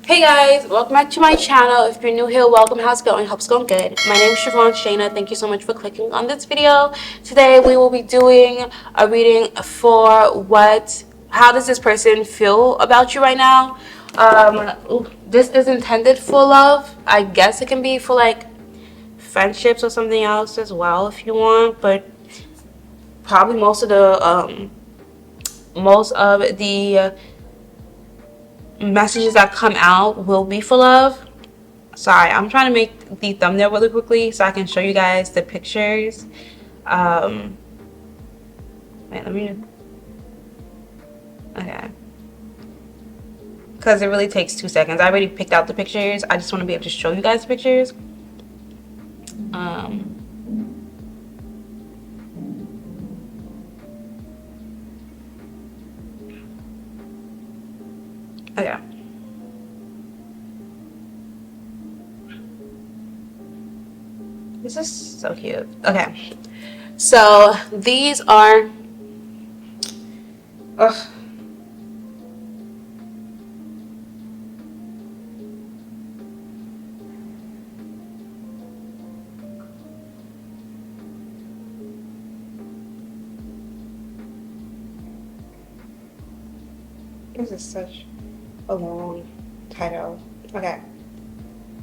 Hey guys, welcome back to my channel. If you're new here, welcome. How's it going? Hope it's going good. My name is charvaun Shana. Thank you so much for clicking on this video. Today we will be doing a reading for how does this person feel about you right now. This is intended for love. I guess it can be for like friendships or something else as well if you want, but probably most of the messages that come out will be for love. Sorry, I'm trying to make the thumbnail really quickly so I can show you guys the pictures. Wait, let me. Okay. Because it really takes 2 seconds. I already picked out the pictures. I just want to be able to show you guys the pictures. Okay. This is so cute. Okay. So these are. Ugh. This is such a long title. Okay.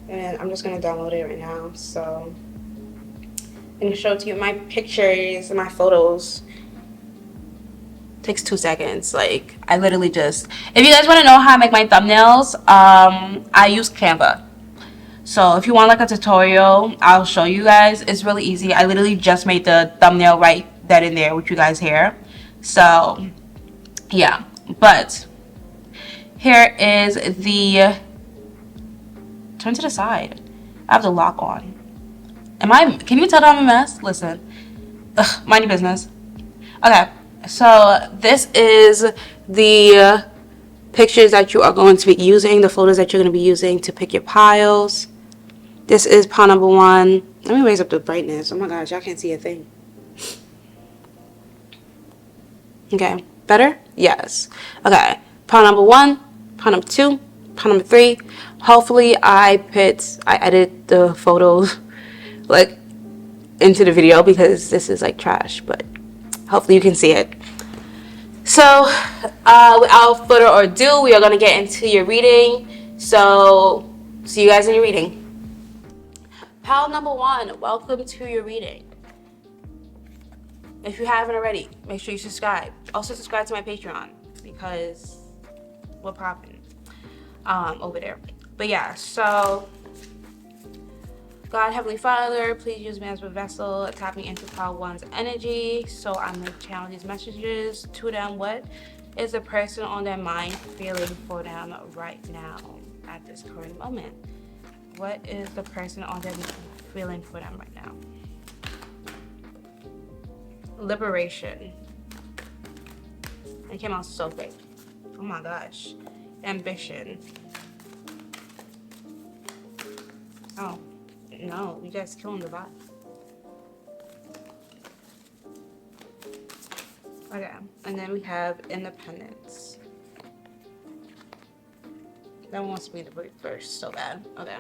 And I'm just going to download it right now. So I'm going to show it to you. My pictures and my photos takes 2 seconds. Like, I literally just, if you guys want to know how I make my thumbnails, I use Canva. So if you want like a tutorial, I'll show you guys. It's really easy. I literally just made the thumbnail right then and there with you guys here. So yeah, but here is the, turn to the side. I have the lock on. Can you tell that I'm a mess? Listen, mind your business. Okay, so this is the pictures that you are going to be using, the photos that you're going to be using to pick your piles. This is pile number 1. Let me raise up the brightness. Oh my gosh, y'all can't see a thing. Okay, better? Yes. Okay, pile number 1, pile number 2, pile number 3. Hopefully I edit the photos like into the video because this is like trash, but hopefully you can see it. So without further ado, we are going to get into your reading. So see you guys in your reading. Pile number 1, welcome to your reading. If you haven't already, make sure you subscribe. Also subscribe to my Patreon because we're popping over there. But yeah, so God, Heavenly Father, please use me as a vessel, tapping into pile 1's energy so I may channel these messages to them. What is the person on their mind feeling for them right now at this current moment? What is the person on their mind feeling for them right now? Liberation. It came out so great. Oh my gosh. Ambition. Oh no, you guys killing the vibe. Okay, and then we have independence. That one wants to be the reverse so bad. Okay.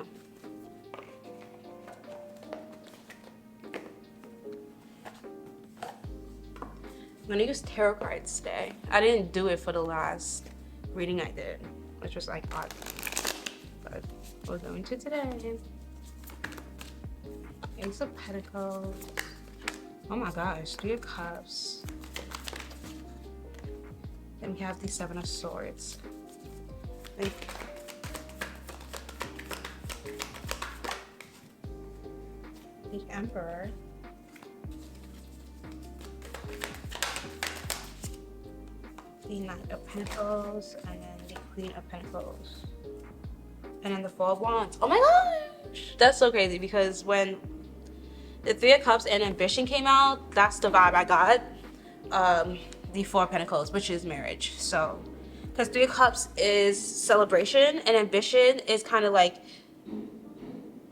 I'm gonna use tarot cards today. I didn't do it for the last reading I did, which was like odd. But we're going to today. Ace of Pentacles. Oh my gosh, 3 of Cups. Then we have the 7 of Swords. The Emperor. The Knight of Pentacles, and then the Queen of Pentacles. And then the 4 of Wands. Oh my gosh! That's so crazy because when the 3 of Cups and Ambition came out, that's the vibe I got. The 4 of Pentacles, which is marriage. So, because 3 of Cups is celebration, and Ambition is kind of like,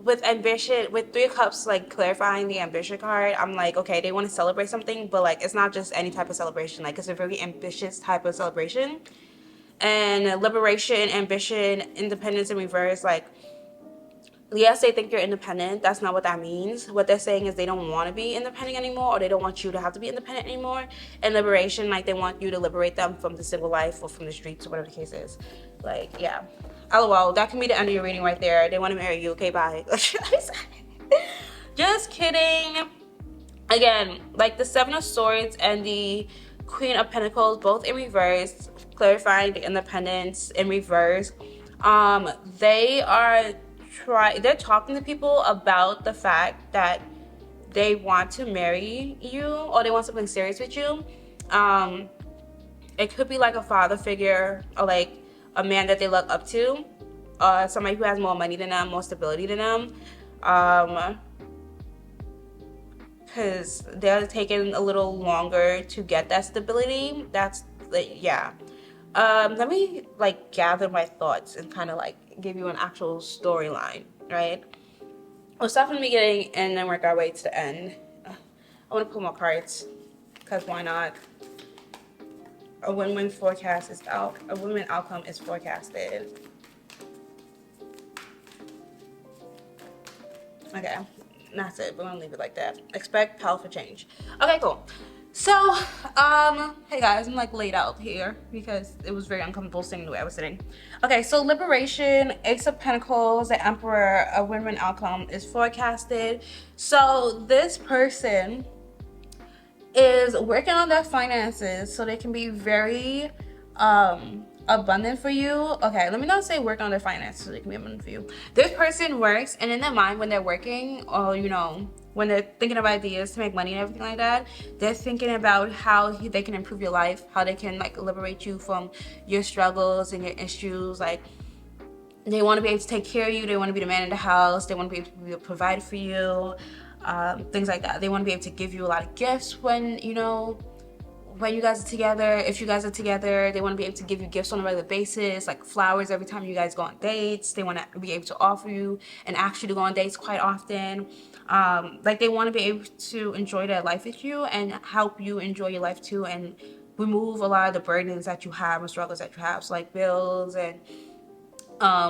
with Ambition, with 3 of Cups, like clarifying the Ambition card, I'm like, okay, they want to celebrate something, but like, it's not just any type of celebration. Like, it's a very ambitious type of celebration. And liberation, ambition, independence in reverse, like, yes, they think you're independent. That's not what that means. What they're saying is they don't want to be independent anymore, or they don't want you to have to be independent anymore. And liberation, like, they want you to liberate them from the single life or from the streets or whatever the case is. Like, yeah. LOL, that can be the end of your reading right there. They want to marry you. Okay, bye. Just kidding. Again, like the Seven of Swords and the Queen of Pentacles, both in reverse, clarifying the independence in reverse. They are they're talking to people about the fact that they want to marry you, or they want something serious with you. It could be like a father figure, or like a man that they look up to, somebody who has more money than them, more stability than them. Because they're taking a little longer to get that stability. That's like, yeah. Let me like gather my thoughts and kind of like give you an actual storyline, right? We'll start from the beginning and then work our way to the end. I want to pull more cards, because why not? A win-win forecast is out. A win-win outcome is forecasted. Okay, that's it. We're gonna leave it like that. Expect powerful change. Okay, cool. So, hey guys, I'm like laid out here because it was very uncomfortable sitting the way I was sitting. Okay, so liberation, Ace of Pentacles, the Emperor, a win-win outcome is forecasted. So this person is working on their finances so they can be very abundant for you. Okay, let me not say work on their finances so they can be abundant for you. This person works, and in their mind when they're working, or you know, when they're thinking of ideas to make money and everything like that, they're thinking about how they can improve your life, how they can like liberate you from your struggles and your issues. Like, they want to be able to take care of you, they want to be the man in the house, they want to be able to provide for you, things like that. They want to be able to give you a lot of gifts when, you know, when you guys are together. If you guys are together, they want to be able to give you gifts on a regular basis, like flowers every time you guys go on dates. They want to be able to offer you and ask you to go on dates quite often. Like, they want to be able to enjoy their life with you and help you enjoy your life too, and remove a lot of the burdens that you have and struggles that you have, so like bills and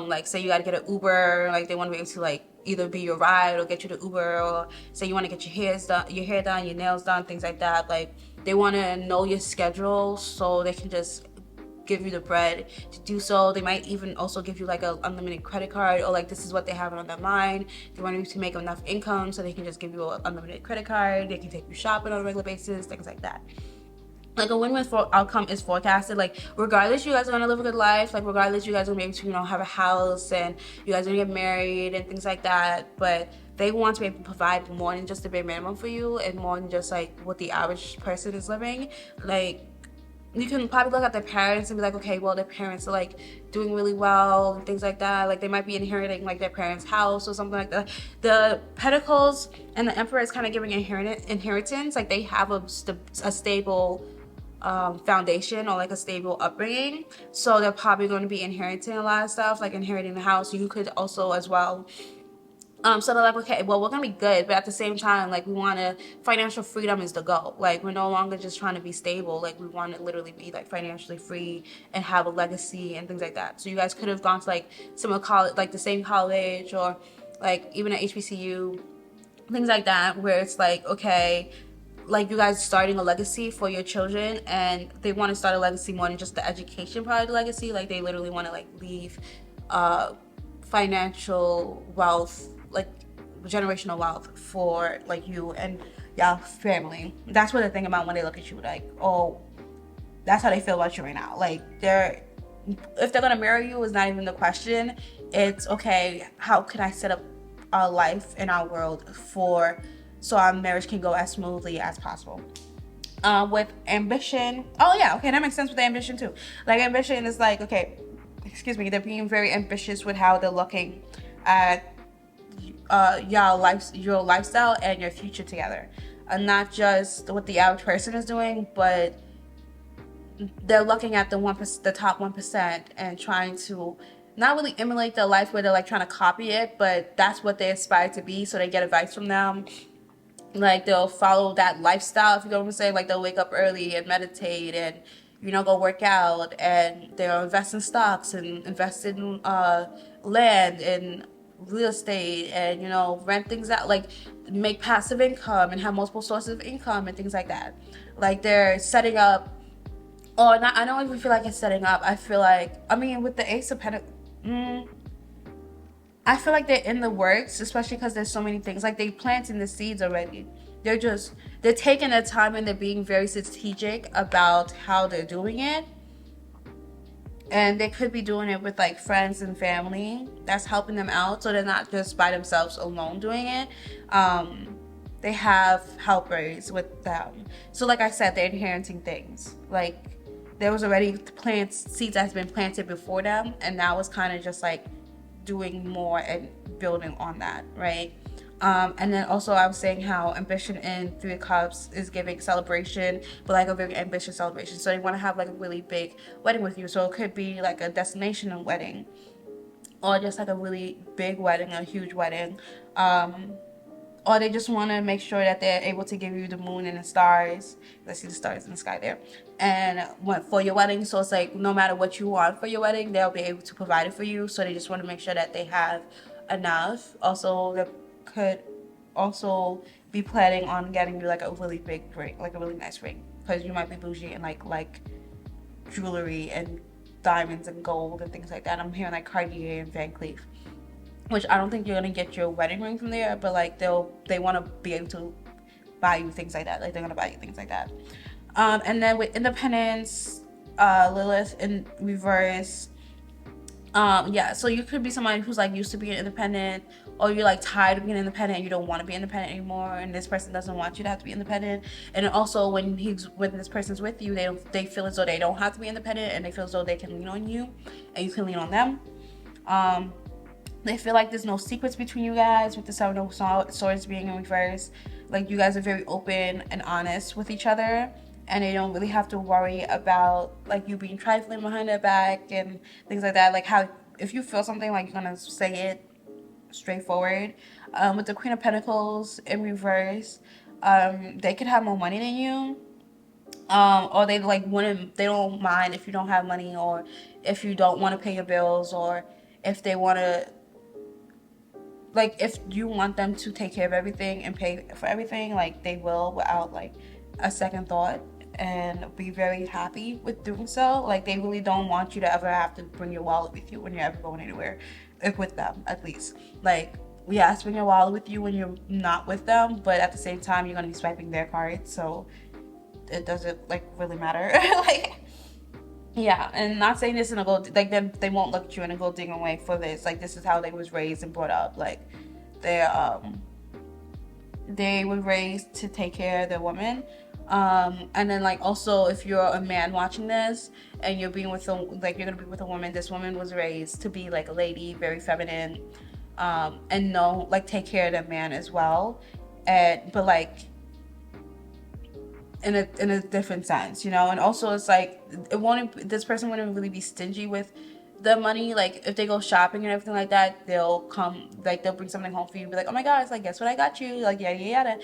like say you got to get an Uber, like they want to be able to like either be your ride or get you the Uber, or say you want to get your hair done, your nails done, things like that. Like, they want to know your schedule so they can just give you the bread to do so. They might even also give you like an unlimited credit card, or like this is what they have on their mind. They want you to make enough income so they can just give you an unlimited credit card. They can take you shopping on a regular basis, things like that. Like, a win-win outcome is forecasted. Like, regardless you guys are gonna live a good life, like regardless you guys are gonna be able to, you know, have a house and you guys are gonna get married and things like that, but they want to be able to provide more than just the bare minimum for you, and more than just like what the average person is living. Like, you can probably look at their parents and be like, okay, well, their parents are like doing really well and things like that. Like, they might be inheriting like their parents' house or something like that. The Pentacles and the Emperor is kind of giving inheritance. Like, they have a stable foundation, or like a stable upbringing, so they're probably going to be inheriting a lot of stuff, like inheriting the house. You could also as well. So they're like, okay, well, we're gonna be good, but at the same time, like, we want to, financial freedom is the goal. Like, we're no longer just trying to be stable. Like, we want to literally be like financially free and have a legacy and things like that. So you guys could have gone to like similar college, like the same college, or like even at HBCU, things like that, where it's like, okay, like, you guys starting a legacy for your children, and they want to start a legacy more than just the education part of the legacy. Like, they literally want to like leave financial wealth, like generational wealth for like you and y'all family. That's what they think about when they look at you, like, oh, that's how they feel about you right now. Like, if they're gonna marry you is not even the question. It's, okay, how can I set up our life in our world so our marriage can go as smoothly as possible. With ambition, oh yeah, okay, that makes sense with the ambition too. Like, ambition is like, okay, excuse me, they're being very ambitious with how they're looking at your lifestyle and your future together, and not just what the average person is doing, but they're looking at the top 1%, and trying to not really emulate their life where they're like trying to copy it, but that's what they aspire to be, so they get advice from them. Like, they'll follow that lifestyle, if you know what I'm saying. Like, they'll wake up early and meditate and, go work out, and they'll invest in stocks and invest in land and real estate, and rent things out, like make passive income and have multiple sources of income and things like that. Like they're setting up, or not. I don't even feel like it's setting up. I feel like, I mean, with the Ace of Pentacles, I feel like they're in the works, especially because there's so many things. Like they planting the seeds already. They're taking their time, and they're being very strategic about how they're doing it. And they could be doing it with like friends and family that's helping them out, so they're not just by themselves alone doing it. They have helpers with them. So like I said, they're inheriting things. Like there was already seeds that's been planted before them, and now it's kind of just like doing more and building on that, right? And then also I was saying how ambition in Three of Cups is giving celebration, but like a very ambitious celebration. So they want to have like a really big wedding with you. So it could be like a destination wedding, or just like a really big wedding, a huge wedding. Or they just want to make sure that they're able to give you the moon and the stars. Let's see the stars in the sky there. And for your wedding, so it's like no matter what you want for your wedding, they'll be able to provide it for you. So they just want to make sure that they have enough. Also, they could also be planning on getting you like a really big ring, like a really nice ring, because you might be bougie and like jewelry and diamonds and gold and things like that. I'm hearing like Cartier and Van Cleef, which I don't think you're gonna get your wedding ring from there, but like they want to be able to buy you things like that. Like they're gonna buy you things like that. And then with Independence, Lilith in reverse. Yeah, so you could be somebody who's like used to being independent, or you're like tired of being independent and you don't want to be independent anymore, and this person doesn't want you to have to be independent. And also when this person's with you, they feel as though they don't have to be independent, and they feel as though they can lean on you and you can lean on them. They feel like there's no secrets between you guys, with the Seven of Swords being in reverse. Like you guys are very open and honest with each other, and they don't really have to worry about like you being trifling behind their back and things like that. Like how if you feel something, like you're gonna say it straightforward. With the Queen of Pentacles in reverse, they could have more money than you. Or they they don't mind if you don't have money, or if you don't want to pay your bills, or if they want to, like if you want them to take care of everything and pay for everything, like they will without like a second thought, and be very happy with doing so. Like they really don't want you to ever have to bring your wallet with you when you're ever going anywhere, if with them at least. Like yes, bring your wallet with you when you're not with them, but at the same time you're going to be swiping their card, so it doesn't like really matter. Like yeah, and not saying this in a gold, like they won't look at you in a gold digging way for this. Like this is how they was raised and brought up. Like they were raised to take care of their woman. And then like also if you're a man watching this and you're being with you're gonna be with a woman, this woman was raised to be like a lady, very feminine, and know like take care of that man as well, but like in a different sense, and also it's like this person wouldn't really be stingy with the money. Like if they go shopping and everything like that, they'll bring something home for you, be like, oh my god, it's like, guess what I got you, like yada,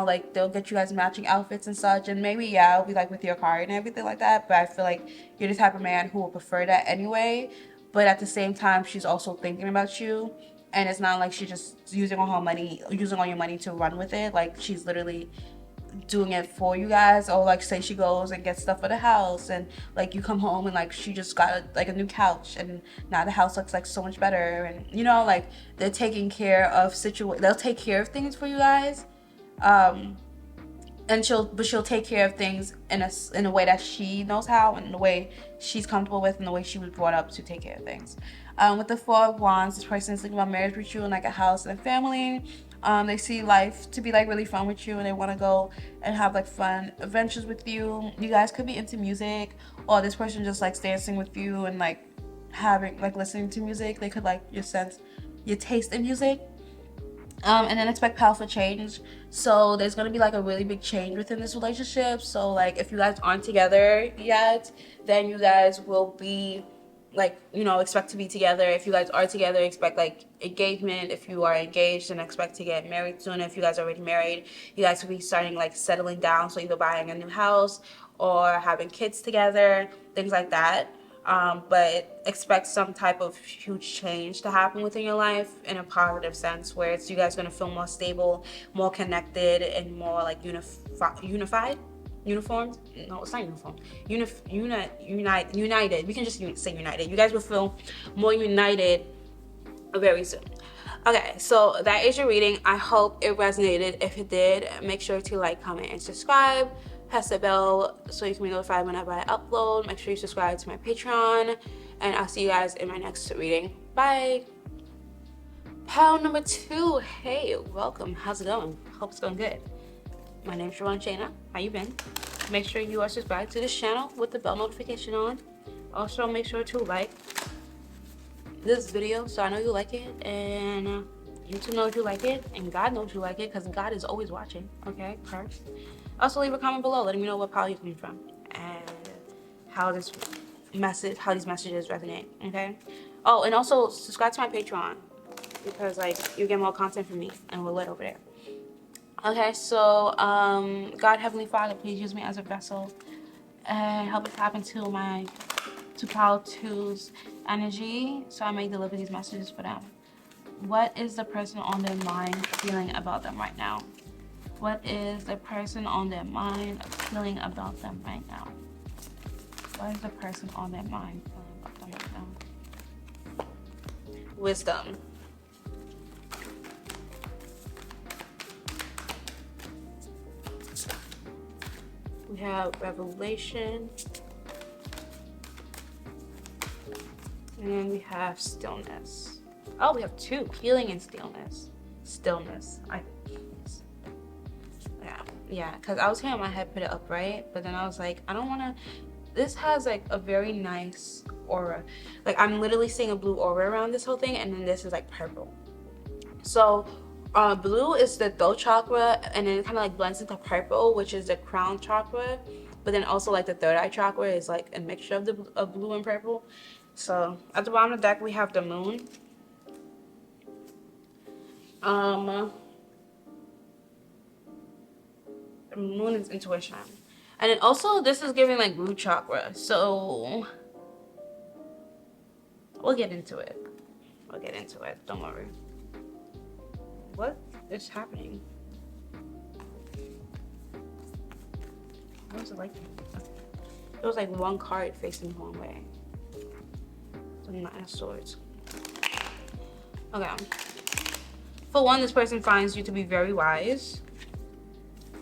like they'll get you guys matching outfits and such, and maybe it'll be like with your card and everything like that. But I feel like you're the type of man who will prefer that anyway, but at the same time she's also thinking about you, and it's not like she's just using all your money to run with it. Like she's literally doing it for you guys. Or like say she goes and gets stuff for the house, and like you come home and like she just got like a new couch, and now the house looks like so much better, and like they're taking care of they'll take care of things for you guys, and she'll take care of things in a way that she knows how, and the way she's comfortable with, and the way she was brought up to take care of things. With the Four of Wands, this person is thinking about marriage with you and like a house and a family. They see life to be like really fun with you, and they want to go and have like fun adventures with you. You guys could be into music, or this person just likes dancing with you and like having like listening to music. They could like your taste in music. And then expect powerful change. So there's gonna be like a really big change within this relationship. So like if you guys aren't together yet, then you guys will be like, you know, expect to be together. If you guys are together, expect like engagement. If you are engaged, then expect to get married soon. If you guys are already married, you guys will be starting like settling down, so either buying a new house or having kids together, things like that. But expect some type of huge change to happen within your life in a positive sense, where it's you guys going to feel more stable, more connected, and more like unified. Uniformed? No, it's not uniform. United. We can just say united. You guys will feel more united very soon. Okay, so that is your reading. I hope it resonated. If it did, make sure to like, comment, and subscribe. Press the bell so you can be notified whenever I upload. Make sure you subscribe to my Patreon, and I'll see you guys in my next reading. Bye. Pile number 2. Hey, welcome. How's it going? Hope it's going good. My name's Shana. How you been? Make sure you are subscribed to this channel with the bell notification on. Also, make sure to like this video so I know you like it, and YouTube knows you like it, and God knows you like it, because God is always watching. Okay, first. Also, leave a comment below letting me know what pile you're coming from and how these messages resonate. Okay. Oh, and also subscribe to my Patreon, because like you get more content from me and we're lit over there. Okay, so God, Heavenly Father, please use me as a vessel and help it tap into my pile 2's energy so I may deliver these messages for them. What is the person on their mind feeling about them right now? What is the person on their mind feeling about them right now? What is the person on their mind feeling about them right now? Wisdom. We have revelation. And then we have stillness. Oh, we have 2, healing and stillness. Stillness. Yeah, because I was here in my head, put it upright, but then I was like, I don't want to. This has like a very nice aura. Like, I'm literally seeing a blue aura around this whole thing, and then this is like purple. So blue is the throat chakra, and then it kind of like blends into purple, which is the crown chakra. But then also like the third eye chakra is like a mixture of blue and purple. So at the bottom of the deck we have the moon. The moon is intuition, and then also this is giving like root chakra. So we'll get into it. Don't worry. What is happening? What was it like? There was like one card facing the wrong way. The Nine of Swords. Okay. For one, this person finds you to be very wise.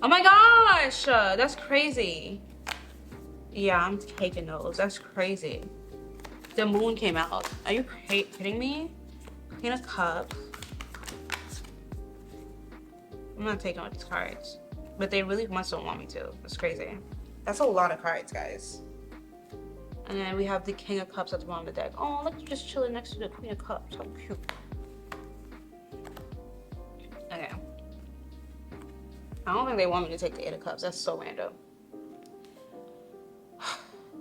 Oh my gosh! That's crazy. Yeah, I'm taking those. That's crazy. The moon came out. Are you kidding me? Queen of Cups. I'm not taking all these cards. But they really much don't want me to. That's crazy. That's a lot of cards, guys. And then we have the King of Cups at the bottom of the deck. Oh, look, you're just chilling next to the Queen of Cups. How cute. Okay. I don't think they want me to take the Eight of Cups. That's so random.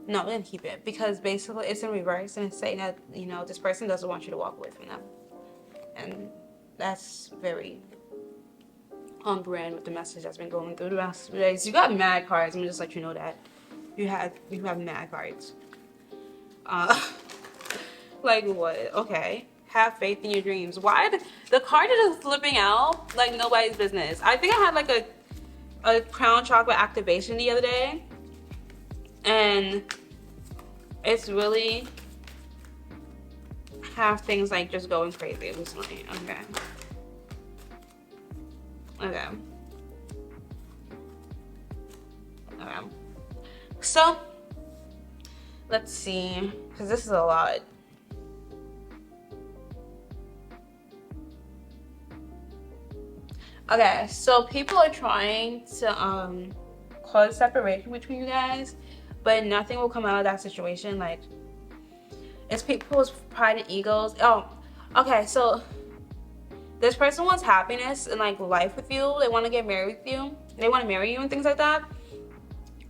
No, we're gonna keep it, because basically it's in reverse and it's saying that, you know, this person doesn't want you to walk away from them. And that's very on brand with the message that's been going through the last few days. You got mad cards. I'm just let you know that you have mad cards. Like what? Okay. Have faith in your dreams. Why the card is just flipping out like nobody's business? I think I had like a crown chakra activation the other day, and it's really have things like just going crazy recently. Okay. Okay. Okay. So let's see, because this is a lot. Okay, so people are trying to cause separation between you guys, but nothing will come out of that situation. Like, it's people's pride and egos. Oh, okay, so this person wants happiness and like life with you. They want to get married with you. They want to marry you and things like that.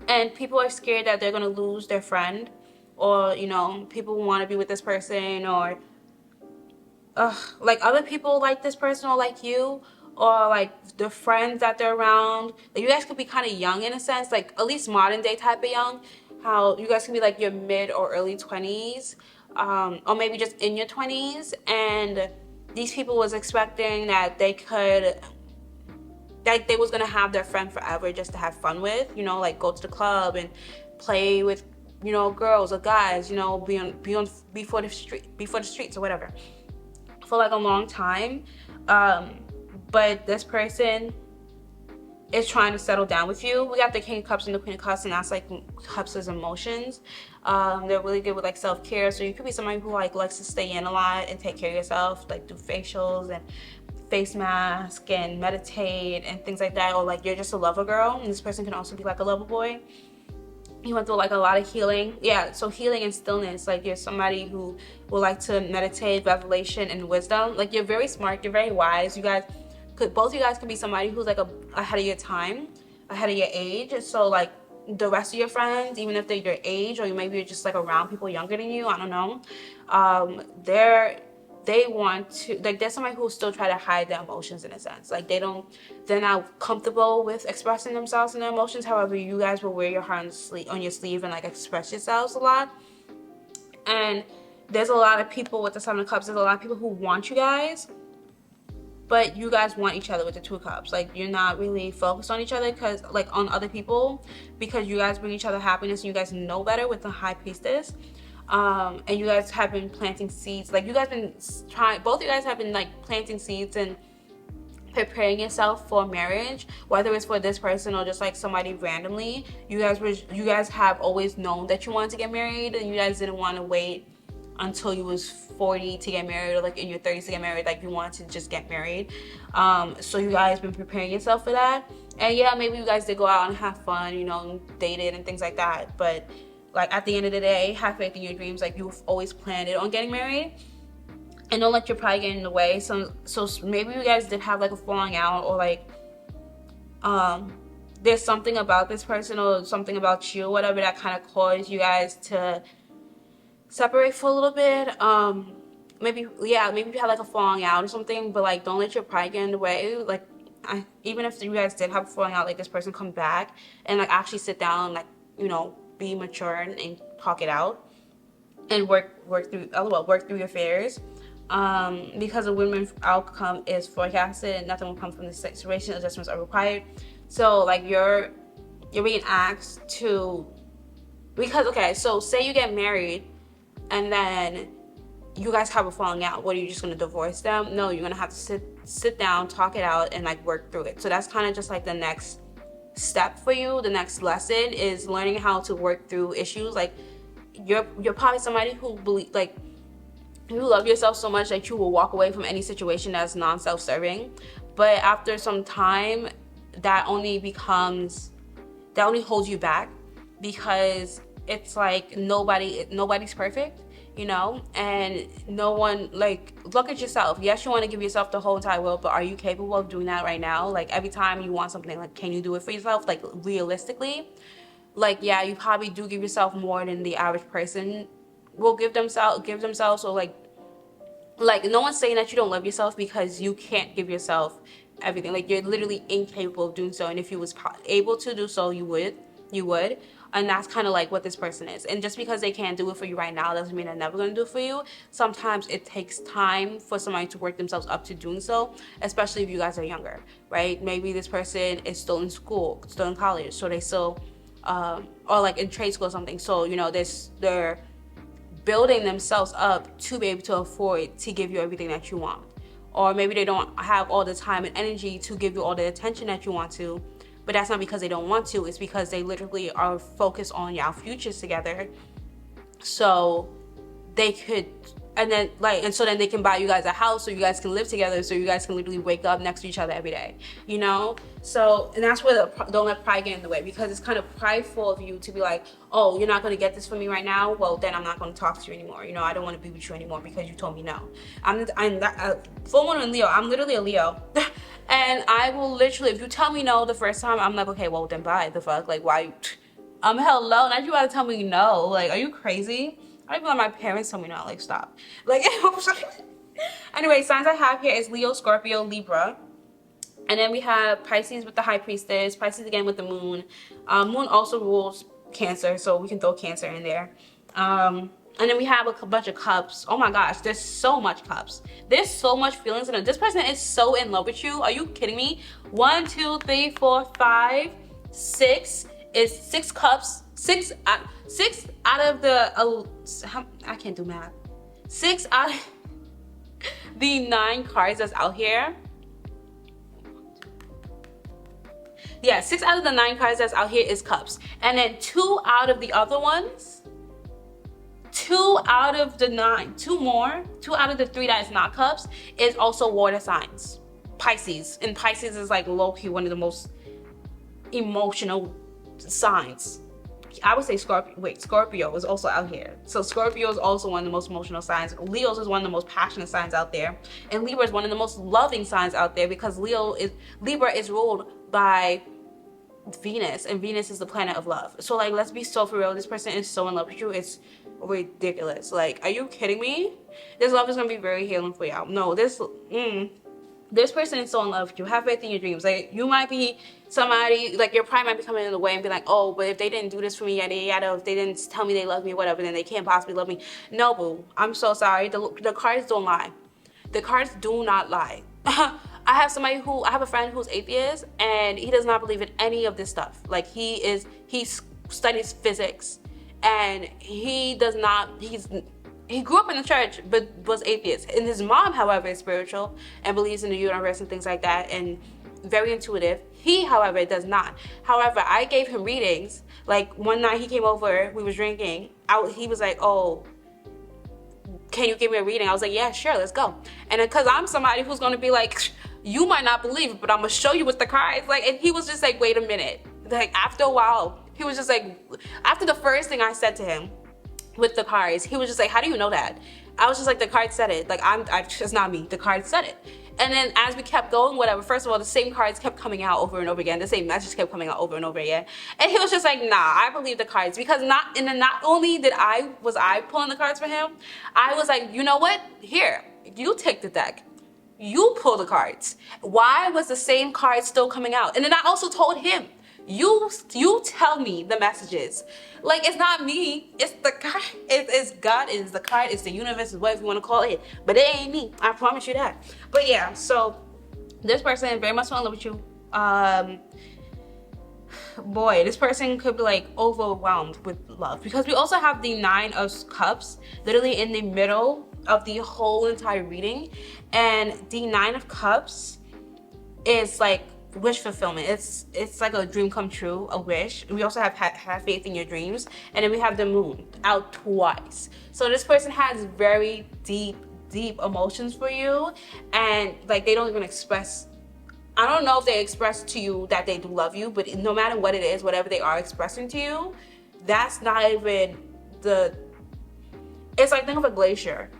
And people are scared that they're gonna lose their friend or you know, people want to be with this person, or like other people like this person or like you, or like the friends that they're around. Like you guys could be kind of young in a sense, like at least modern day type of young. How you guys can be like your mid or early 20s, or maybe just in your 20s, and these people was expecting that they could, like they was gonna have their friend forever just to have fun with, you know, like go to the club and play with, you know, girls or guys, you know, before the streets or whatever, for like a long time. But this person is trying to settle down with you. We got the King of Cups and the Queen of Cups, and that's like Cups as emotions. They're really good with like self-care. So you could be somebody who like likes to stay in a lot and take care of yourself, like do facials and face mask and meditate and things like that. Or like you're just a lover girl, and this person can also be like a lover boy. You went through like a lot of healing. Yeah, so healing and stillness. Like you're somebody who will like to meditate, revelation, and wisdom. Like you're very smart, you're very wise. You guys could, both of you guys could be somebody who's like ahead of your time, ahead of your age. So like the rest of your friends, even if they're your age, or maybe you're just like around people younger than you, I don't know, they want to, like there's somebody who still try to hide their emotions in a sense. Like they're not comfortable with expressing themselves and their emotions. However, you guys will wear your heart on your sleeve and like express yourselves a lot. And there's a lot of people with the Seven of Cups. There's a lot of people who want you guys, but you guys want each other with the Two of Cups. Like you're not really focused on each other, because like on other people, because you guys bring each other happiness and you guys know better with the High Priestess. And you guys have been planting seeds. Like you guys been trying, both of you guys have been like planting seeds and preparing yourself for marriage, whether it's for this person or just like somebody randomly. You guys have always known that you wanted to get married, and you guys didn't want to wait until you was 40 to get married, or like in your 30s to get married. Like you wanted to just get married. So you guys been preparing yourself for that. And yeah, maybe you guys did go out and have fun, you know, dated and things like that, but like at the end of the day, have faith in your dreams. Like you've always planned it on getting married, and don't let your pride get in the way. So maybe you guys did have like a falling out, or like there's something about this person or something about you, whatever, that kind of caused you guys to separate for a little bit. Maybe you had like a falling out or something, but like don't let your pride get in the way. Like even if you guys did have a falling out, like this person come back and like actually sit down, like, you know, be mature and talk it out and work through your fears. Because a win-win outcome is forecasted and nothing will come from this situation. Adjustments are required. So like you're being asked to, because okay, so say you get married and then you guys have a falling out. What, are you just gonna divorce them? No, you're gonna have to sit down, talk it out, and like work through it. So that's kind of just like the next step for you. The next lesson is learning how to work through issues. Like you're probably somebody who believe, like, you love yourself so much that you will walk away from any situation that's non-self-serving. But after some time, that only holds you back, because it's like nobody's perfect, you know, and no one, like, look at yourself. Yes, you want to give yourself the whole entire world, but are you capable of doing that right now? Like every time you want something, like, can you do it for yourself? Like realistically, like, yeah, you probably do give yourself more than the average person will give themselves. So like no one's saying that you don't love yourself, because you can't give yourself everything. Like you're literally incapable of doing so, and if you was able to do so, you would. And that's kind of like what this person is. And just because they can't do it for you right now doesn't mean they're never going to do it for you. Sometimes it takes time for somebody to work themselves up to doing so, especially if you guys are younger, right? Maybe this person is still in school, still in college, so they still or like in trade school or something. So, you know, they're building themselves up to be able to afford to give you everything that you want. Or maybe they don't have all the time and energy to give you all the attention that you want to, but that's not because they don't want to. It's because they literally are focused on your futures together. So they could, so then they can buy you guys a house so you guys can live together, so you guys can literally wake up next to each other every day, you know? So, and that's where don't let pride get in the way, because it's kind of prideful of you to be like, oh, you're not going to get this from me right now, well then I'm not going to talk to you anymore, you know, I don't want to be with you anymore because you told me no. I'm full moon in Leo. I'm literally a Leo. And I will literally, if you tell me no the first time, I'm like, okay, well then bye, the fuck, like why Hello, not you about to tell me no. Like, are you crazy? I don't even let my parents tell me no. Like, stop. Like, anyway, signs I have here is Leo, Scorpio, Libra. And then we have Pisces with the High Priestess, Pisces again with the Moon. Moon also rules Cancer, so we can throw Cancer in there. And then we have a bunch of cups. Oh my gosh, there's so much cups. There's so much feelings in it. This person is so in love with you. Are you kidding me? 1, 2, 3, 4, 5, 6 is 6 cups. Six out of the I can't do math. 6 out of the 9 cards that's out here. Yeah, 6 out of the 9 cards that's out here is cups. And then 2 out of the other ones, 2 out of the 9, 2 more, 2 out of the 3 that is not cups is also water signs. Pisces. And Pisces is like low-key one of the most emotional signs. I would say Scorpio is also out here. So Scorpio is also one of the most emotional signs. Leo's is one of the most passionate signs out there. And Libra is one of the most loving signs out there because Libra is ruled by Venus, and Venus is the planet of love. So like, let's be so for real. This person is so in love with you. It's ridiculous. Like, are you kidding me? This love is gonna be very healing for y'all. No, this person is so in love with you. Have faith in your dreams. Like, you might be somebody, like your pride might be coming in the way and be like, oh, but if they didn't do this for me, yada yada, if they didn't tell me they love me, whatever, then they can't possibly love me. No, boo. I'm so sorry. The cards don't lie. The cards do not lie. I have a friend who's atheist, and he does not believe in any of this stuff. Like, he studies physics, and he grew up in the church, but was atheist. And his mom, however, is spiritual and believes in the universe and things like that, and very intuitive. He, however, does not. However, I gave him readings. Like, one night he came over, we was drinking. He was like, oh, can you give me a reading? I was like, yeah, sure, let's go. And because I'm somebody who's gonna be like, you might not believe it, but I'm gonna show you with the cards. Like, and he was just like, wait a minute. Like, after a while, he was just like, after the first thing I said to him with the cards, he was just like, how do you know that? I was just like, the card said it. Like, it's not me, the card said it. And then as we kept going, whatever, first of all, the same cards kept coming out over and over again. The same message kept coming out over and over again. And he was just like, nah, I believe the cards. Because not only was I pulling the cards for him, I was like, you know what? Here, you take the deck. You pull the cards. Why was the same card still coming out? And then I also told him, you tell me the messages. Like, it's not me, it's the card. It's God, it's the card, it's the universe, whatever you want to call it. But it ain't me, I promise you that. But yeah, so this person very much in love with you. Boy, this person could be like overwhelmed with love, because we also have the 9 of Cups literally in the middle of the whole entire reading. And the 9 of Cups is like wish fulfillment. It's like a dream come true, a wish. We also have faith in your dreams. And then we have the Moon out twice. So this person has very deep emotions for you, and like, they don't even express, I don't know if they express to you that they do love you, but no matter what it is, whatever they are expressing to you, that's not even it's like, think of a glacier.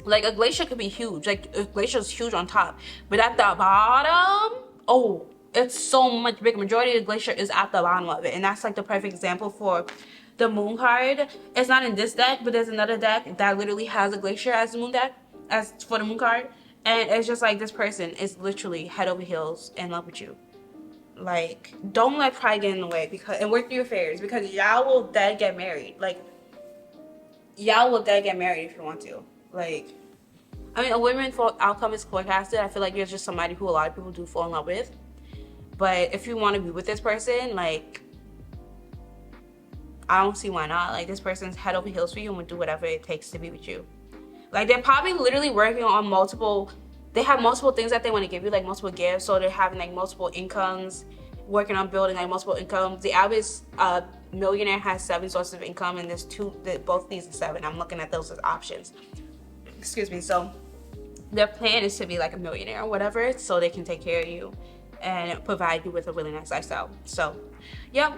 Like, a glacier could be huge. Like, a glacier is huge on top, but at the bottom, oh, it's so much bigger. Majority of the glacier is at the bottom of it. And that's like the perfect example for the Moon card. It's not in this deck, but there's another deck that literally has a glacier as the Moon deck, as for the Moon card. And it's just like, this person is literally head over heels in love with you. Like, don't let pride get in the way, and work through your affairs, because y'all will dead get married. Like, y'all will dead get married if you want to. Like, I mean, a women for outcome is forecasted. I feel like you're just somebody who a lot of people do fall in love with. But if you want to be with this person, like, I don't see why not. Like, this person's head over heels for you and would do whatever it takes to be with you. Like, they're probably literally working on they have multiple things that they want to give you, like multiple gifts. So they're having like multiple incomes, working on building like multiple incomes. The average millionaire has 7 sources of income, and there's 2, both these are 7. I'm looking at those as options. Excuse me. So their plan is to be like a millionaire or whatever, so they can take care of you and provide you with a really nice lifestyle. So yeah.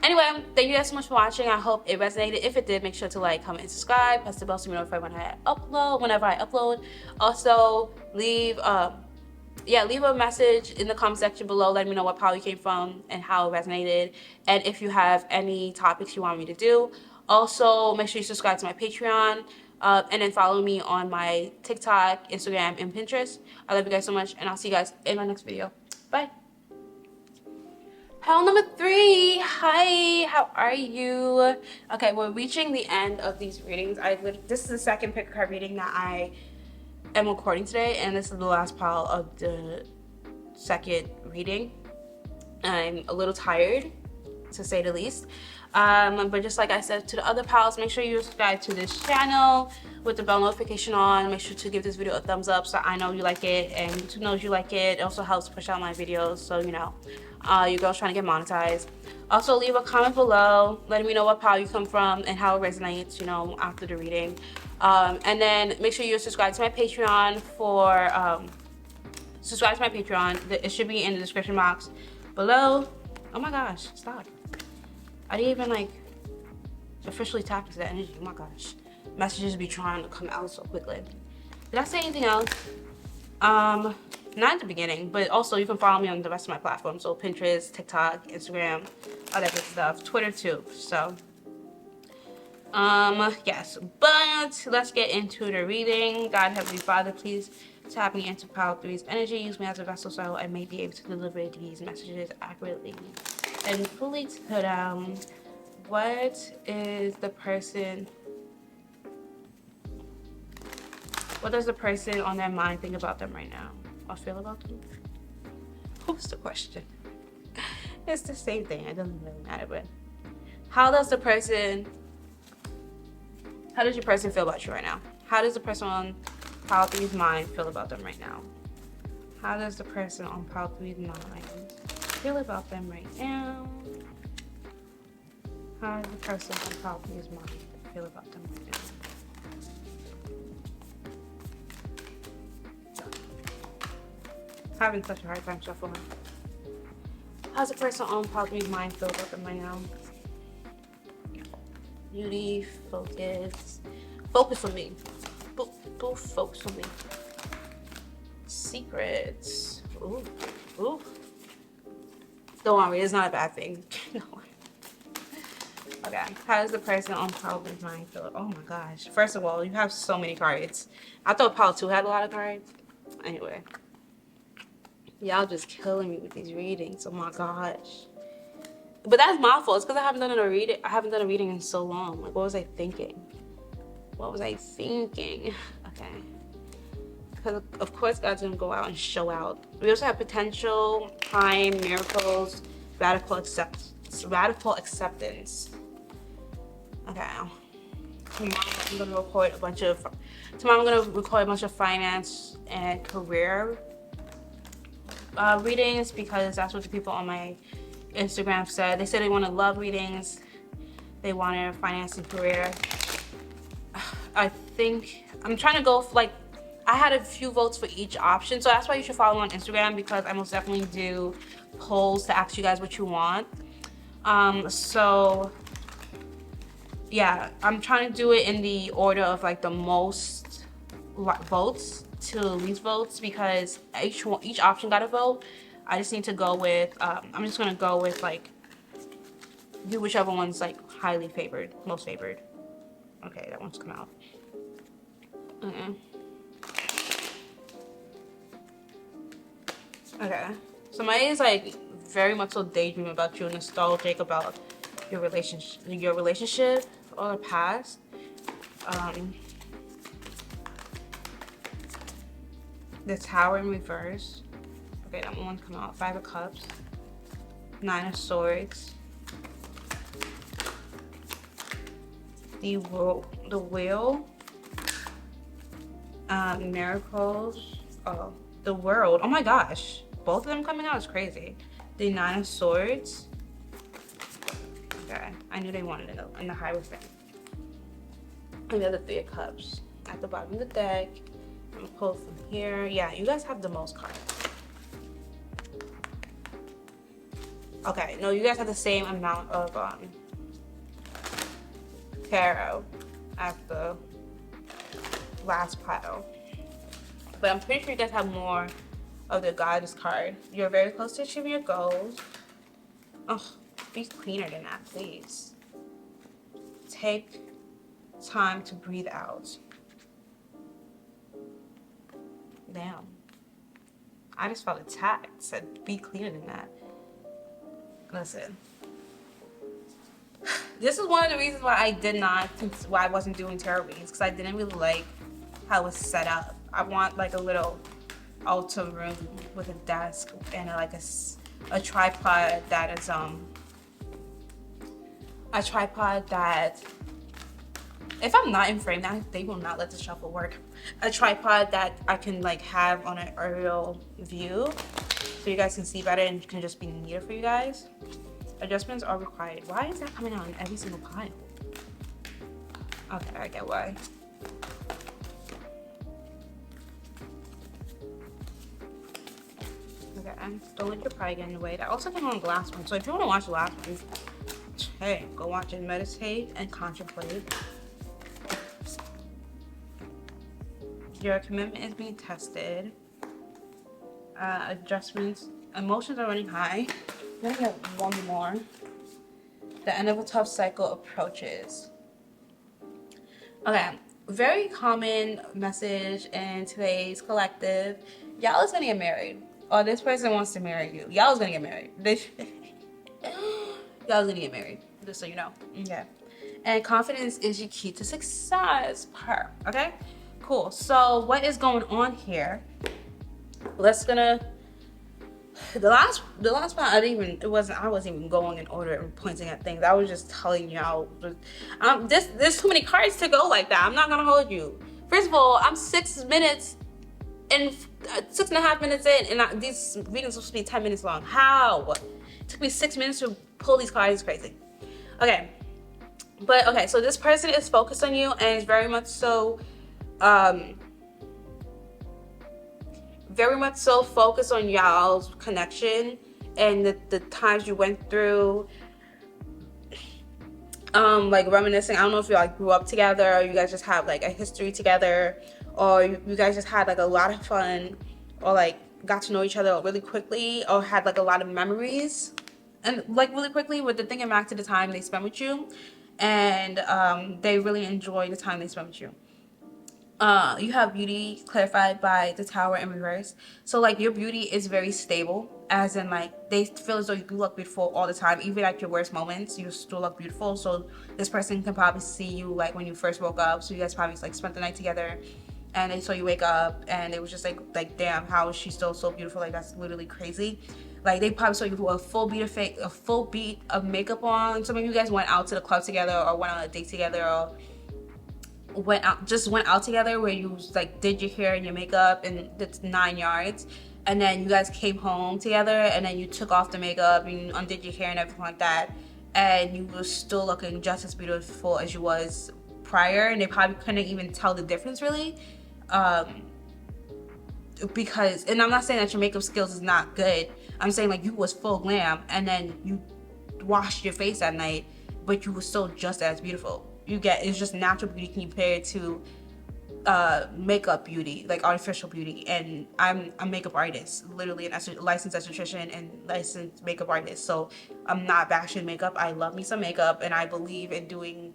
Anyway, thank you guys so much for watching. I hope it resonated. If it did, make sure to like, comment, and subscribe. Press the bell to be notified whenever I upload. Also, leave yeah, leave a message in the comment section below. Let me know what pile you came from and how it resonated, and if you have any topics you want me to do. Also, make sure you subscribe to my Patreon, and then follow me on my TikTok, Instagram, and Pinterest. I love you guys so much, and I'll see you guys in my next video. Bye. Pile number 3. Hi, how are you? Okay, we're reaching the end of these readings. This is the second pick card reading that I am recording today, and this is the last pile of the second reading. I'm a little tired, to say the least, but just like I said to the other pals, make sure you subscribe to this channel with the bell notification on. Make sure to give this video a thumbs up so I know you like it and YouTube knows you like it. It also helps push out my videos, so you know, you girls trying to get monetized. Also, leave a comment below letting me know what pile you come from and how it resonates, you know, after the reading. And then make sure you subscribe to my Patreon subscribe to my Patreon. It should be in the description box below. Oh my gosh, stop. I didn't even like officially tap into that energy. Oh my gosh. Messages be trying to come out so quickly. Did I say anything else? Not at the beginning, but also you can follow me on the rest of my platforms. So Pinterest, TikTok, Instagram, all that good stuff. Twitter too, so. Yes, but let's get into the reading. God, Heavenly Father, please tap me into pile 3's energy. Use me as a vessel so I may be able to deliver these messages accurately and fully to them. What is the person? What does the person on their mind think about them right now or feel about them? What's the question? It's the same thing. It doesn't really matter, but how does your person feel about you right now? How does the person on pile 3's mind feel about them right now? How does the person on pile 3's mind feel about them right now? How does the person on pile 3's mind feel about them right now? Having such a hard time shuffling. How's the person on pile 3's mind feel about them right now? Beauty, focus. Focus on me. Both focus on me. Secrets. Ooh, ooh. Don't worry, it's not a bad thing. Okay, how does the person on pile 3's mind feel? Oh my gosh. First of all, you have so many cards. I thought pile 2 had a lot of cards. Anyway. Y'all just killing me with these readings. Oh my gosh. But that's my fault. It's because I haven't done a reading in so long. Like, what was I thinking? What was I thinking? Okay. Because of course God's gonna go out and show out. We also have potential, time, miracles, radical acceptance. Okay. Tomorrow I'm gonna record a bunch of finance and career readings, because that's what the people on my Instagram said. They said they wanted love readings, they wanted finance and career. I think I'm trying to go for, like, I had a few votes for each option, so that's why you should follow me on Instagram, because I most definitely do polls to ask you guys what you want. So yeah, I'm trying to do it in the order of like the most votes to least votes, because each option got a vote. I just need to go with, I'm just gonna go with like, do whichever one's like highly favored, most favored. Okay, that one's come out. Okay, so my is like very much so daydream about you, nostalgic about your relationship or the past. The Tower in reverse. Okay, that one's come out. 5 of Cups, 9 of Swords, the Wheel, Miracles, oh, the World. Oh my gosh, both of them coming out is crazy. The 9 of Swords. Okay, I knew they wanted it in the Hierophant. And the other 3 of Cups at the bottom of the deck. I'm gonna pull from here. Yeah, you guys have the most cards. Okay, no, you guys have the same amount of tarot as the last pile. But I'm pretty sure you guys have more of the Goddess card. You're very close to achieving your goals. Oh, be cleaner than that, please. Take time to breathe out. Damn. I just felt attacked. Said, be cleaner than that. Listen. This is one of the reasons why I wasn't doing tarot readings, because I didn't really like how it was set up. I want like a little altar room with a desk and like a tripod that is a tripod that, if I'm not in frame, now they will not let the shuffle work. A tripod that I can like have on an aerial view so you guys can see better and can just be neater for you guys. Adjustments are required. Why is that coming out in every single pile? Okay, I get why. Okay, don't let your pride get in the way. That also came on the last one. So if you want to watch the last one, hey, go watch it, meditate and contemplate. Your commitment is being tested. Adjustments. Emotions are running high. I'm gonna get one more. The end of a tough cycle approaches. Okay, very common message in today's collective. Y'all is gonna get married. Or this person wants to marry you. Y'all is gonna get married. Y'all is gonna get married. Just so you know. Okay. And confidence is your key to success. Okay? Cool. So what is going on here? The last part I wasn't even going in order and pointing at things. I was just telling y'all there's too many cards to go like that. I'm not gonna hold you. First of all, I'm 6 minutes and 6.5 minutes in, and these readings are supposed to be 10 minutes long. How? It took me 6 minutes to pull these cards. It's crazy. Okay. But okay, so this person is focused on you and is very much so focused on y'all's connection and the times you went through, like reminiscing. I don't know if you like grew up together or you guys just have like a history together, or you guys just had like a lot of fun, or like got to know each other really quickly, or had like a lot of memories and like really quickly, with the thinking back to the time they spent with you, and they really enjoy the time they spent with you. You have beauty clarified by the Tower in reverse. So like your beauty is very stable, as in like they feel as though you look beautiful all the time, even at your worst moments you still look beautiful. So this person can probably see you like when you first woke up, so you guys probably like spent the night together, and they saw you wake up and they was just like damn, how is she still so beautiful? Like that's literally crazy. Like they probably saw you with a full beat of makeup on. Some of you guys went out to the club together, or went on a date together, or went out together where you like did your hair and your makeup and it's 9 yards, and then you guys came home together, and then you took off the makeup and you undid your hair and everything like that, and you were still looking just as beautiful as you was prior, and they probably couldn't even tell the difference really, because, and I'm not saying that your makeup skills is not good, I'm saying like you was full glam and then you washed your face that night, but you were still just as beautiful. It's just natural beauty compared to makeup beauty, like artificial beauty. And I'm a makeup artist, literally a licensed esthetician and licensed makeup artist. So I'm not bashing makeup. I love me some makeup, and I believe in doing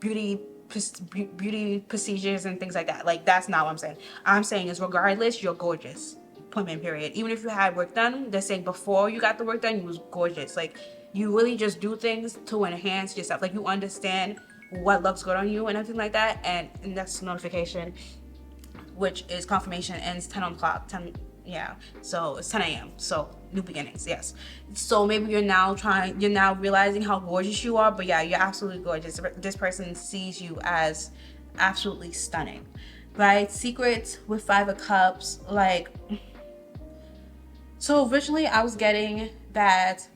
beauty procedures and things like that. Like that's not what I'm saying. I'm saying is regardless, you're gorgeous. Point blank period. Even if you had work done, they're saying before you got the work done, you was gorgeous. Like you really just do things to enhance yourself. Like you understand what looks good on you and everything like that, and that's notification, which is confirmation, and it's 10 on the clock. 10, yeah, so it's 10 a.m. so new beginnings. Yes, so maybe you're now realizing how gorgeous you are, but yeah, you're absolutely gorgeous. This person sees you as absolutely stunning, right? Secrets with 5 of Cups. Like, so originally I was getting that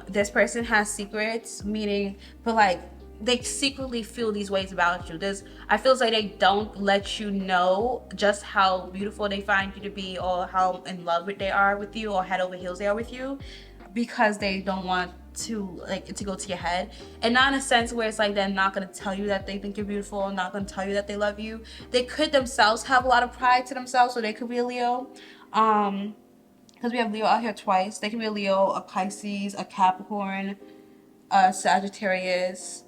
this person has secrets, meaning, but like they secretly feel these ways about you. I feel like they don't let you know just how beautiful they find you to be, or how in love they are with you, or head over heels they are with you. because they don't want to like it to go to your head, and not in a sense where it's like they're not going to tell you that they think you're beautiful and not going to tell you that they love you. They could themselves have a lot of pride to themselves, so they could be a Leo, because we have Leo out here twice. They can be a Leo, a Pisces, a Capricorn, a Sagittarius,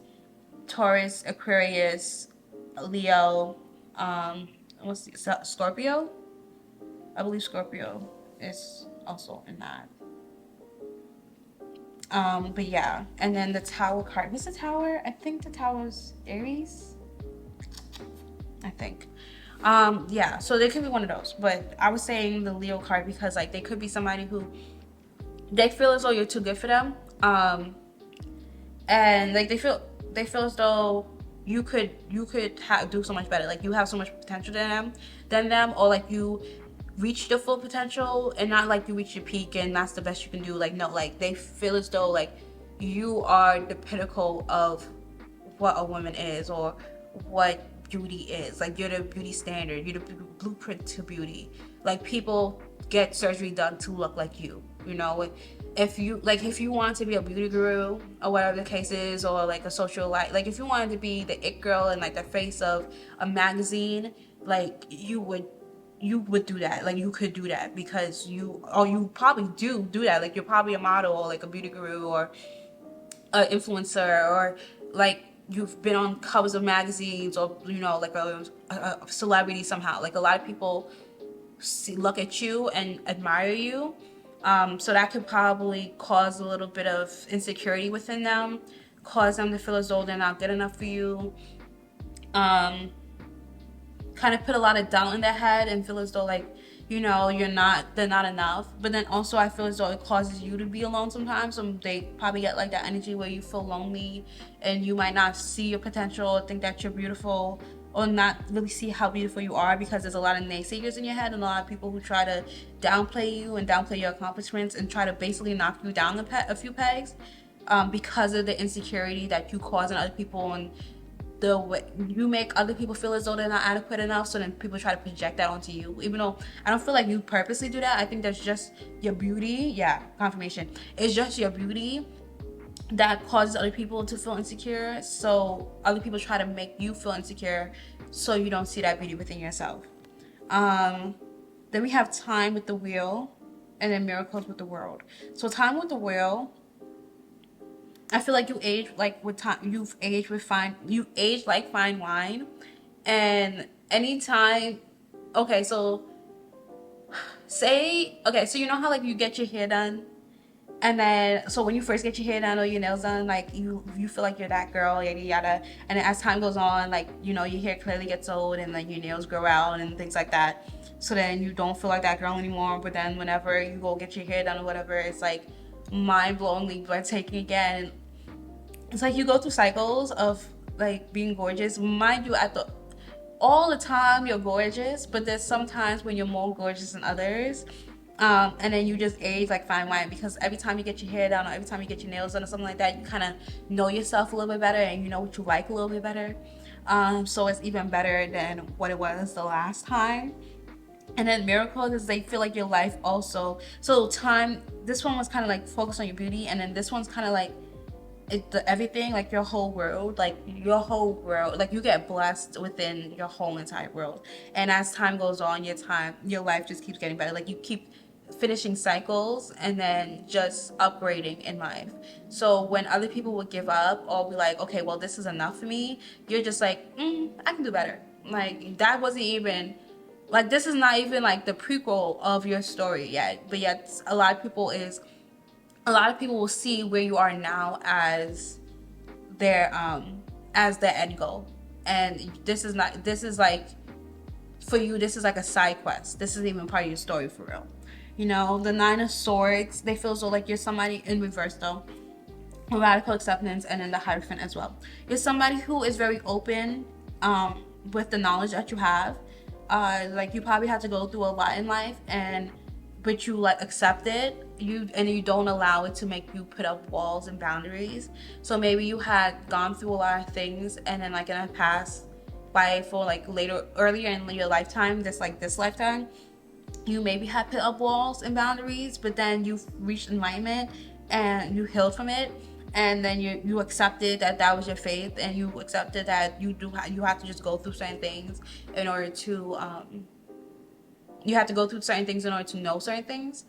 Taurus, Aquarius, Leo, what's the, Scorpio. I believe Scorpio is also in that. But yeah, and then the Tower card. What's the Tower? I think the Tower's Aries. I think. Yeah, so they could be one of those. But I was saying the Leo card because like they could be somebody who they feel as though you're too good for them. And like they feel as though you could do so much better. Like you have so much potential than them, or like you reach the full potential and not like you reach your peak and that's the best you can do. Like no, like they feel as though like you are the pinnacle of what a woman is or what beauty is. Like you're the beauty standard, you're the blueprint to beauty. Like people get surgery done to look like you know. If you want to be a beauty guru or whatever the case is, or like a socialite, like if you wanted to be the it girl and like the face of a magazine, like you would do that. Like you could do that because you probably do that. Like you're probably a model or like a beauty guru or an influencer, or like you've been on covers of magazines, or like a celebrity somehow. Like a lot of people look at you and admire you, so that could probably cause a little bit of insecurity within them, cause them to feel as though they're not good enough for you, kind of put a lot of doubt in their head and feel as though like they're not enough. But then also I feel as though it causes you to be alone sometimes, so they probably get like that energy where you feel lonely and you might not see your potential or think that you're beautiful, or not really see how beautiful you are, because there's a lot of naysayers in your head and a lot of people who try to downplay you and downplay your accomplishments and try to basically knock you down a few pegs, because of the insecurity that you cause in other people, and the way you make other people feel as though they're not adequate enough, so then people try to project that onto you, even though I don't feel like you purposely do that. I think that's just your beauty. Yeah, confirmation. It's just your beauty that causes other people to feel insecure, so other people try to make you feel insecure so you don't see that beauty within yourself. Then we have Time with the Wheel, and then Miracles with the World. So Time with the Wheel, I feel like you age like with time. You age like fine wine, and anytime. Okay, so so you know how like you get your hair done, and then so when you first get your hair done or your nails done, like you feel like you're that girl, yada yada. And then as time goes on, like your hair clearly gets old and like your nails grow out and things like that. So then you don't feel like that girl anymore. But then whenever you go get your hair done or whatever, it's like mind-blowingly breathtaking again. It's like you go through cycles of like being gorgeous. Mind you, all the time you're gorgeous, but there's sometimes when you're more gorgeous than others. And then you just age like fine wine, because every time you get your hair done or every time you get your nails done or something like that, you kind of know yourself a little bit better and you know what you like a little bit better. So it's even better than what it was the last time. And then Miracles is they feel like your life also. So Time, this one was kind of like focused on your beauty, and then this one's kind of like everything, like your whole world, like you get blessed within your whole entire world. And as time goes on, your life just keeps getting better. Like you keep finishing cycles and then just upgrading in life. So when other people would give up or be like, okay, well, this is enough for me, you're just like, I can do better. Like that wasn't even like, this is not even like the prequel of your story yet. But yet a lot of people will see where you are now as their end goal. And this is like, for you, this is like a side quest. This isn't even part of your story for real. The Nine of Swords, they feel so like you're somebody in reverse though. Radical acceptance, and then the Hierophant as well. You're somebody who is very open with the knowledge that you have. Like you probably have to go through a lot in life, but you like accept it, you don't allow it to make you put up walls and boundaries. So maybe you had gone through a lot of things, and then like in the past, earlier in your lifetime, this lifetime, you maybe had put up walls and boundaries, but then you reached enlightenment and you healed from it, and then you accepted that that was your faith, and you accepted that you have to just go through certain things in order to you have to go through certain things in order to know certain things.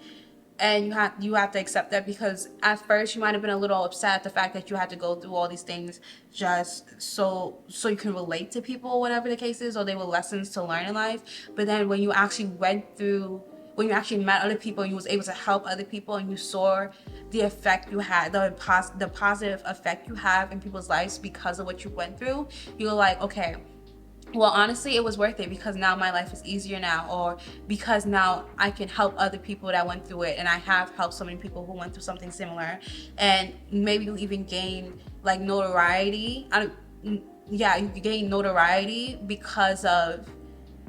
And you have to accept that, because at first you might have been a little upset at the fact that you had to go through all these things just so you can relate to people, whatever the case is, or they were lessons to learn in life. But then when you actually when you actually met other people and you was able to help other people, and you saw the effect you had, the positive effect you have in people's lives because of what you went through, you're like, okay, well, honestly, it was worth it, because now my life is easier now, or because now I can help other people that went through it, and I have helped so many people who went through something similar. And maybe you even gain like notoriety. You gain notoriety because of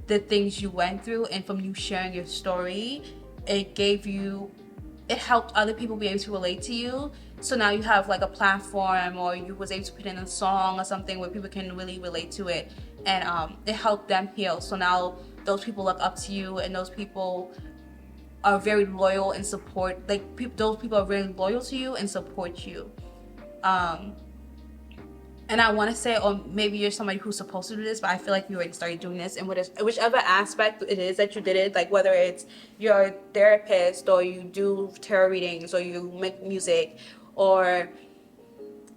the things you went through, and from you sharing your story, it helped other people be able to relate to you. So now you have like a platform, or you was able to put in a song or something where people can really relate to it, and it helped them heal. So now those people look up to you, and those people are very loyal and support. Those people are very loyal to you and support you. And I want to say, or maybe you're somebody who's supposed to do this, but I feel like you already started doing this. And whichever aspect it is that you did it, like whether it's you're a therapist, or you do tarot readings, or you make music, or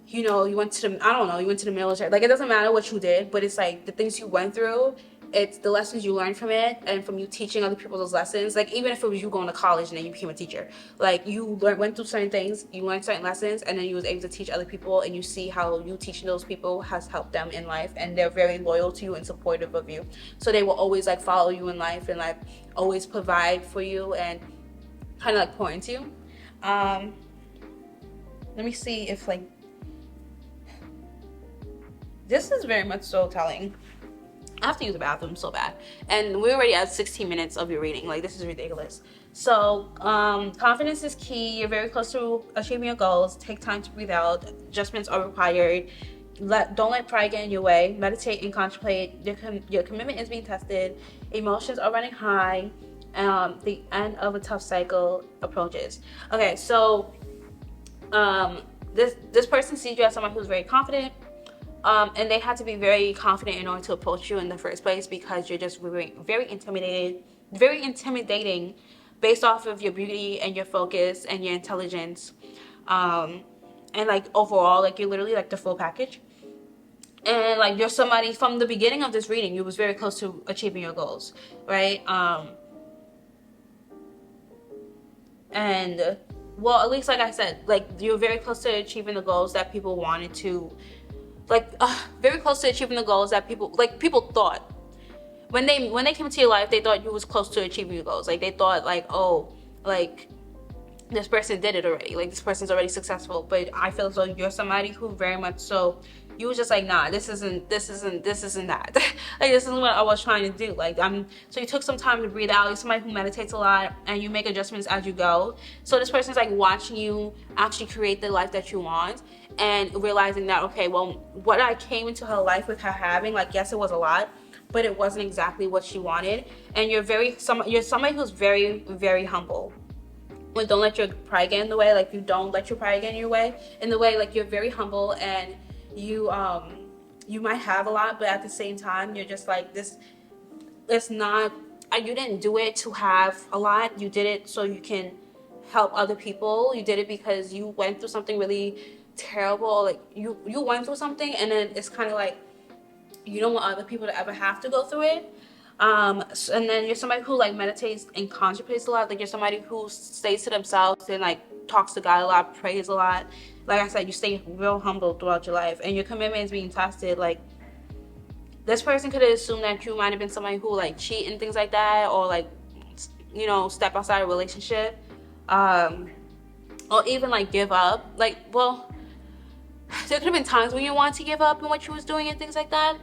you went to the military. Like, it doesn't matter what you did, but it's like the things you went through, it's the lessons you learned from it, and from you teaching other people those lessons. Like, even if it was you going to college and then you became a teacher, like you went through certain things, you learned certain lessons, and then you was able to teach other people, and you see how you teaching those people has helped them in life, and they're very loyal to you and supportive of you. So they will always like follow you in life, and like always provide for you, and kind of like pour into you. Let me see if like this is very much so telling. I have to use the bathroom so bad, and we're already at 16 minutes of your reading. Like, this is ridiculous. So confidence is key. You're very close to achieving your goals. Take time to breathe out. Adjustments are required. Don't let pride get in your way. Meditate and contemplate. Your commitment is being tested. Emotions are running high. The end of a tough cycle approaches. Okay, so this person sees you as someone who's very confident. And they had to be very confident in order to approach you in the first place, because you're just very, very intimidating based off of your beauty and your focus and your intelligence. And like overall, like you're literally like the full package. And like you're somebody from the beginning of this reading, you was very close to achieving your goals, right? And well, at least like I said, like you're very close to achieving the goals that people wanted to. Very close to achieving the goals that people thought when they came into your life. They thought you was close to achieving your goals. Like, they thought like, oh, like this person did it already, like this person's already successful. But I feel as though you're somebody who very much so, you was just like, nah, this isn't that. Like, this isn't what I was trying to do. Like, so you took some time to breathe out. You're somebody who meditates a lot, and you make adjustments as you go. So this person's like watching you actually create the life that you want, and realizing that, okay, well, what I came into her life with her having, like, yes, it was a lot, but it wasn't exactly what she wanted. And you're somebody who's very, very humble. Like, don't let your pride get in the way. Like, you don't let your pride get in the way. Like, you're very humble, and you might have a lot, but at the same time, you're just like this. It's not. You didn't do it to have a lot. You did it so you can help other people. You did it because you went through something really terrible. Like, you went through something, and then it's kind of like you don't want other people to ever have to go through it. And then you're somebody who like meditates and contemplates a lot. Like, you're somebody who stays to themselves and like talks to God a lot, prays a lot. Like I said, you stay real humble throughout your life, and your commitment is being tested. Like, this person could have assumed that you might have been somebody who like cheat and things like that, or like, step outside a relationship, or even like give up. Like, well, there could have been times when you wanted to give up in what you was doing and things like that.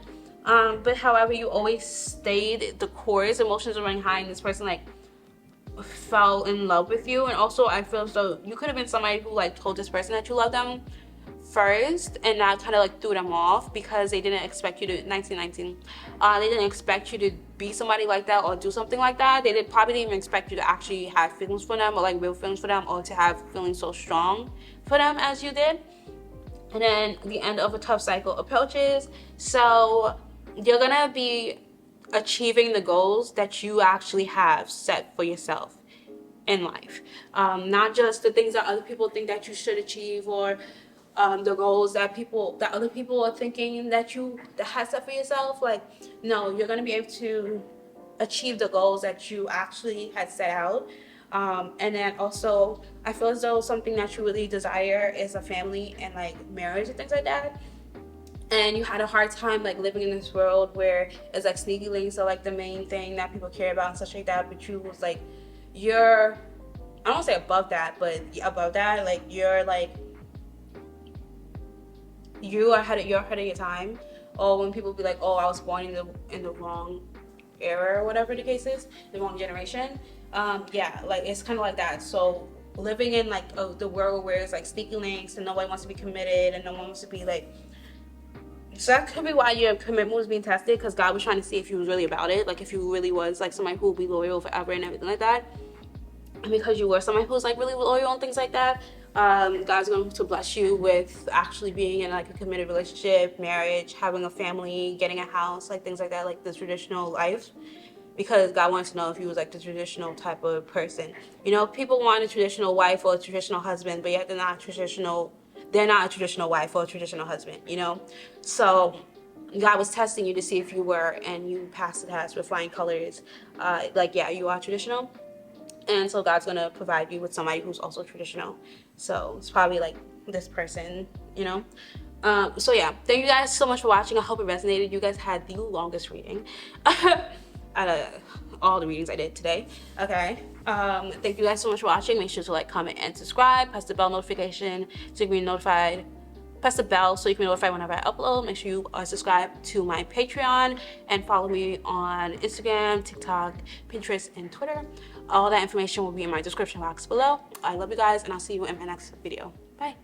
But however, you always stayed the course. Emotions are running high, and this person like fell in love with you. And also, I feel so you could have been somebody who like told this person that you love them first, and that kind of like threw them off because they didn't expect you to 1919 they didn't expect you to be somebody like that or do something like that. They probably didn't even expect you to actually have feelings for them, or like real feelings for them, or to have feelings so strong for them as you did. And then the end of a tough cycle approaches, so you're gonna be achieving the goals that you actually have set for yourself in life, not just the things that other people think that you should achieve, or the goals that other people are thinking that has set for yourself. Like, no, you're gonna be able to achieve the goals that you actually had set out. And then also, I feel as though something that you really desire is a family and like marriage and things like that. And you had a hard time like living in this world where it's like sneaky links are like the main thing that people care about and such like that. But you was like, I don't want to say above that, but above that, like you're ahead of your time. Or when people be like, oh, I was born in the wrong era or whatever the case is, the wrong generation. Yeah, like it's kind of like that. So living in like the world where it's like sneaky links and nobody wants to be committed and no one wants to be like, so that could be why your commitment was being tested, because God was trying to see if you was really about it, like if you really was like somebody who would be loyal forever and everything like that. And because you were somebody who's like really loyal and things like that, God's going to bless you with actually being in like a committed relationship, marriage, having a family, getting a house, like things like that, like the traditional life. Because God wants to know if you was like the traditional type of person. You know, people want a traditional wife or a traditional husband, but yet they're not a traditional wife or a traditional husband, you know? So God was testing you to see if you were, and you passed the test with flying colors. Like, yeah, you are traditional. And so God's gonna provide you with somebody who's also traditional. So it's probably like this person, you know? So yeah, thank you guys so much for watching. I hope it resonated. You guys had the longest reading out of all the readings I did today. Okay. Thank you guys so much for watching. Make sure to like, comment, and subscribe. Press the bell notification so you can be notified. Press the bell so you can be notified whenever I upload. Make sure you are subscribed to my Patreon and follow me on Instagram, TikTok, Pinterest, and Twitter. All that information will be in my description box below. I love you guys, and I'll see you in my next video. Bye.